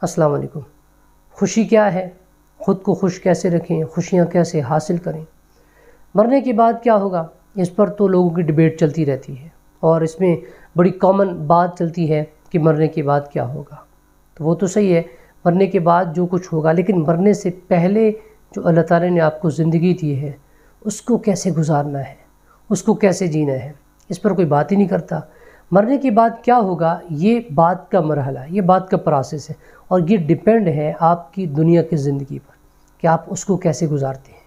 السلام علیکم۔ خوشی کیا ہے؟ خود کو خوش کیسے رکھیں؟ خوشیاں کیسے حاصل کریں؟ مرنے کے بعد کیا ہوگا؟ اس پر تو لوگوں کی ڈیبیٹ چلتی رہتی ہے، اور اس میں بڑی کامن بات چلتی ہے کہ مرنے کے بعد کیا ہوگا۔ تو وہ تو صحیح ہے، مرنے کے بعد جو کچھ ہوگا، لیکن مرنے سے پہلے جو اللہ تعالیٰ نے آپ کو زندگی دی ہے، اس کو کیسے گزارنا ہے، اس کو کیسے جینا ہے، اس پر کوئی بات ہی نہیں کرتا۔ مرنے کے بعد کیا ہوگا، یہ بات کا مرحلہ، یہ بات کا پروسیس ہے، اور یہ ڈیپینڈ ہے آپ کی دنیا کی زندگی پر کہ آپ اس کو کیسے گزارتے ہیں،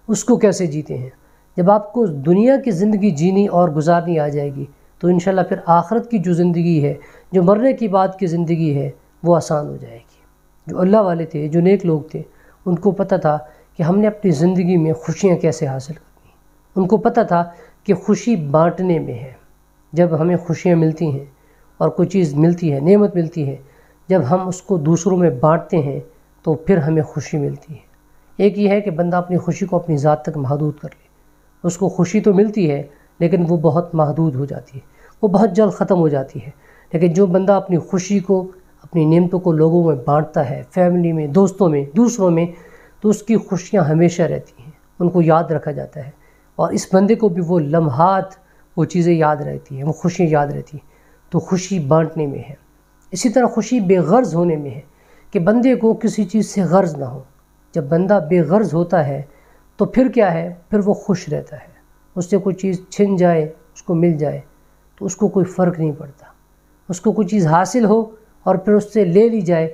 اس کو کیسے جیتے ہیں۔ جب آپ کو دنیا کی زندگی جینی اور گزارنی آ جائے گی تو انشاءاللہ پھر آخرت کی جو زندگی ہے، جو مرنے کی بعد کی زندگی ہے، وہ آسان ہو جائے گی۔ جو اللہ والے تھے، جو نیک لوگ تھے، ان کو پتہ تھا کہ ہم نے اپنی زندگی میں خوشیاں کیسے حاصل کرنی ہیں۔ ان کو پتہ تھا کہ خوشی بانٹنے میں ہے۔ جب ہمیں خوشیاں ملتی ہیں اور کوئی چیز ملتی ہے، نعمت ملتی ہے، جب ہم اس کو دوسروں میں بانٹتے ہیں تو پھر ہمیں خوشی ملتی ہے۔ ایک یہ ہے کہ بندہ اپنی خوشی کو اپنی ذات تک محدود کر لے، اس کو خوشی تو ملتی ہے لیکن وہ بہت محدود ہو جاتی ہے، وہ بہت جلد ختم ہو جاتی ہے۔ لیکن جو بندہ اپنی خوشی کو، اپنی نعمتوں کو لوگوں میں بانٹتا ہے، فیملی میں، دوستوں میں، دوسروں میں، تو اس کی خوشیاں ہمیشہ رہتی ہیں، ان کو یاد رکھا جاتا ہے، اور اس بندے کو بھی وہ لمحات، وہ چیزیں یاد رہتی ہیں، وہ خوشیاں یاد رہتی ہیں۔ تو خوشی بانٹنے میں ہے۔ اسی طرح خوشی بے غرض ہونے میں ہے کہ بندے کو کسی چیز سے غرض نہ ہو۔ جب بندہ بے غرض ہوتا ہے تو پھر کیا ہے، پھر وہ خوش رہتا ہے۔ اس سے کوئی چیز چھن جائے، اس کو مل جائے تو اس کو کوئی فرق نہیں پڑتا۔ اس کو کوئی چیز حاصل ہو اور پھر اس سے لے لی جائے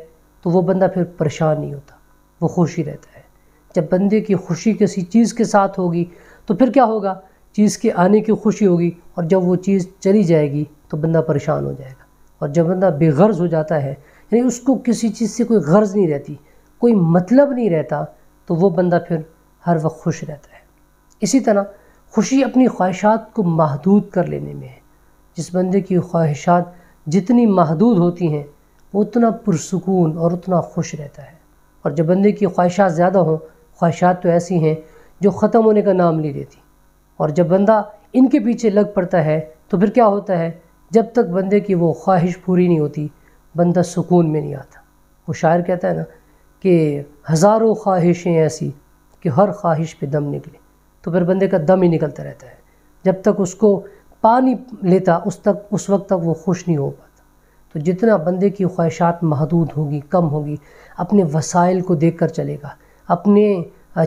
تو وہ بندہ پھر پریشان نہیں ہوتا، وہ خوش ہی رہتا ہے۔ جب بندے کی خوشی کسی چیز کے ساتھ ہوگی تو پھر کیا ہوگا، چیز کے آنے کی خوشی ہوگی، اور جب وہ چیز چلی جائے گی تو بندہ پریشان ہو جائے گا۔ اور جب بندہ بے غرض ہو جاتا ہے، یعنی اس کو کسی چیز سے کوئی غرض نہیں رہتی، کوئی مطلب نہیں رہتا، تو وہ بندہ پھر ہر وقت خوش رہتا ہے۔ اسی طرح خوشی اپنی خواہشات کو محدود کر لینے میں ہے۔ جس بندے کی خواہشات جتنی محدود ہوتی ہیں وہ اتنا پرسکون اور اتنا خوش رہتا ہے۔ اور جب بندے کی خواہشات زیادہ ہوں، خواہشات تو ایسی ہیں جو ختم ہونے کا نام نہیں لیتی، اور جب بندہ ان کے پیچھے لگ پڑتا ہے تو پھر کیا ہوتا ہے، جب تک بندے کی وہ خواہش پوری نہیں ہوتی بندہ سکون میں نہیں آتا۔ وہ شاعر کہتا ہے نا کہ ہزاروں خواہشیں ایسی کہ ہر خواہش پہ دم نکلے، تو پھر بندے کا دم ہی نکلتا رہتا ہے۔ جب تک اس کو پا نہیں لیتا اس وقت تک وہ خوش نہیں ہو پاتا۔ تو جتنا بندے کی خواہشات محدود ہوگی، کم ہوگی، اپنے وسائل کو دیکھ کر چلے گا، اپنے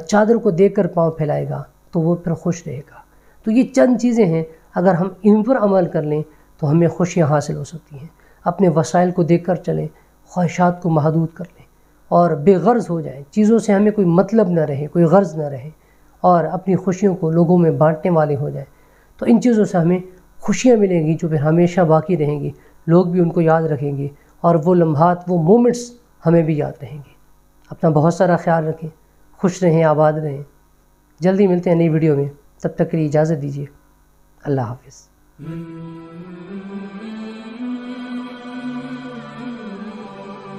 چادر کو دیکھ کر پاؤں پھیلائے گا تو وہ پھر خوش رہے گا۔ تو یہ چند چیزیں ہیں، اگر ہم ان پر عمل کر لیں تو ہمیں خوشیاں حاصل ہو سکتی ہیں۔ اپنے وسائل کو دیکھ کر چلیں، خواہشات کو محدود کر لیں، اور بے غرض ہو جائیں، چیزوں سے ہمیں کوئی مطلب نہ رہے، کوئی غرض نہ رہے، اور اپنی خوشیوں کو لوگوں میں بانٹنے والے ہو جائیں۔ تو ان چیزوں سے ہمیں خوشیاں ملیں گی جو پھر ہمیشہ باقی رہیں گی، لوگ بھی ان کو یاد رکھیں گے، اور وہ لمحات، وہ مومنٹس ہمیں بھی یاد رہیں گے۔ اپنا بہت سارا خیال رکھیں، خوش رہیں، آباد رہیں۔ جلدی ملتے ہیں نئی ویڈیو میں، تب تک کے لیے اجازت دیجیے۔ اللہ حافظ۔